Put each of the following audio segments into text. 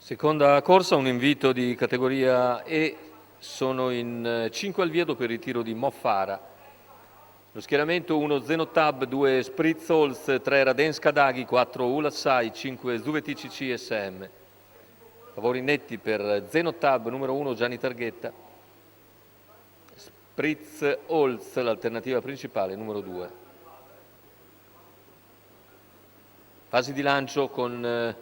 Seconda corsa, un invito di categoria E, sono in 5 al via dopo il ritiro di Moffara. Lo schieramento 1 Zenotab, 2 Spritz Holz, 3 Radenska Daghi, 4 Ulassai, 5 Zuvetici CSM. Favori netti per Zenotab, numero 1 Gianni Targhetta. Spritz Holz, l'alternativa principale, numero 2. Fasi di lancio con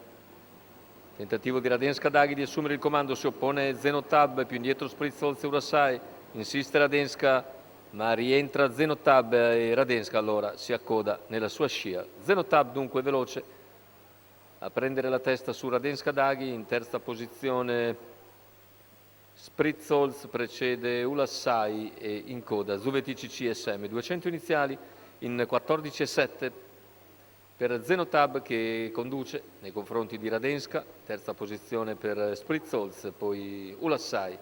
tentativo di Radenska Daghi di assumere il comando, si oppone Zenotab, più indietro Spritz Holz e Ulassai, insiste Radenska, ma rientra Zenotab e Radenska allora si accoda nella sua scia. Zenotab dunque veloce a prendere la testa su Radenska Daghi, in terza posizione Spritz Holz, precede Ulassai e in coda Zuvetici CSM. 200 iniziali in 14,7 per Zenotab che conduce nei confronti di Radenska, terza posizione per Spritz Holz, poi Ulassai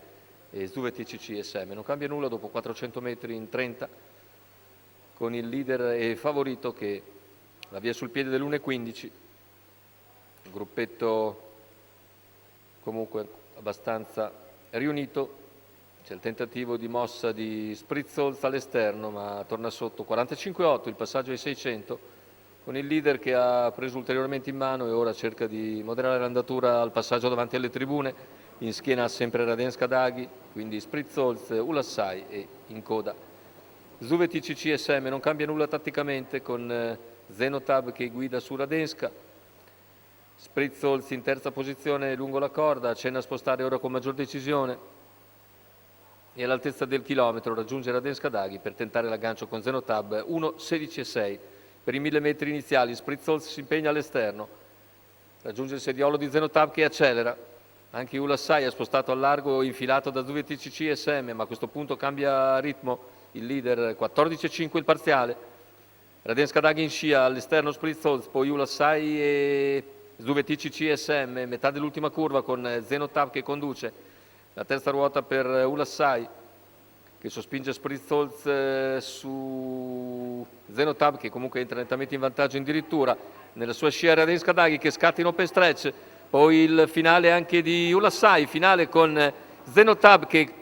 e Zuvetici CSM. Non cambia nulla dopo 400 metri in 30 con il leader e favorito che va via sul piede dell'1,15. Un gruppetto comunque abbastanza riunito. C'è il tentativo di mossa di Spritz Holz all'esterno, ma torna sotto 45,8, il passaggio ai 600, con il leader che ha preso ulteriormente in mano e ora cerca di moderare l'andatura al passaggio davanti alle tribune. In schiena sempre Radenska Daghi, quindi Spritz Holz, Ulassai e in coda Zuvetici CSM. Non cambia nulla tatticamente con Zenotab che guida su Radenska. Spritz Holz in terza posizione lungo la corda, accenna a spostare ora con maggior decisione e all'altezza del chilometro raggiunge Radenska Daghi per tentare l'aggancio con Zenotab. 1,16,6 per i 1000 metri iniziali. Spritz Holz si impegna all'esterno, raggiunge il sediolo di Zenotab che accelera. Anche Ulassai è spostato al largo, infilato da Zuvetici CSM, ma a questo punto cambia ritmo il leader. 14,5 il parziale. Radenska Daghi in scia, all'esterno Spritz Holz, poi Ulassai e Zuvetici CSM, metà dell'ultima curva con Zenotab che conduce. La terza ruota per Ulassai che sospinge Spritz Holz su Zenotab che comunque entra nettamente in vantaggio addirittura. Nella sua scia Radenska Daghi che scatta in open stretch, poi il finale anche di Ulassai, finale con Zenotab che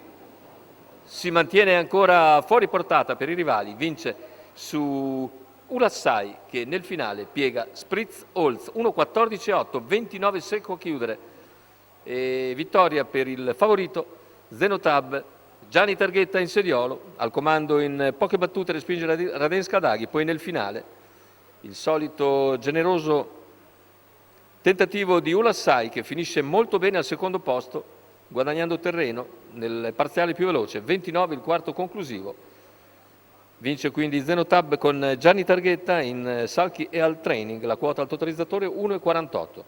si mantiene ancora fuori portata per i rivali, vince su Ulassai che nel finale piega Spritz Holz. 1,14,8, 29 secco a chiudere. E vittoria per il favorito Zenotab. Gianni Targhetta in sediolo, al comando in poche battute respinge Radenska Daghi, poi nel finale il solito generoso tentativo di Ulassai che finisce molto bene al secondo posto, guadagnando terreno nel parziale più veloce, 29 il quarto conclusivo. Vince quindi Zenotab con Gianni Targhetta in salchi e al training, la quota al totalizzatore 1,48.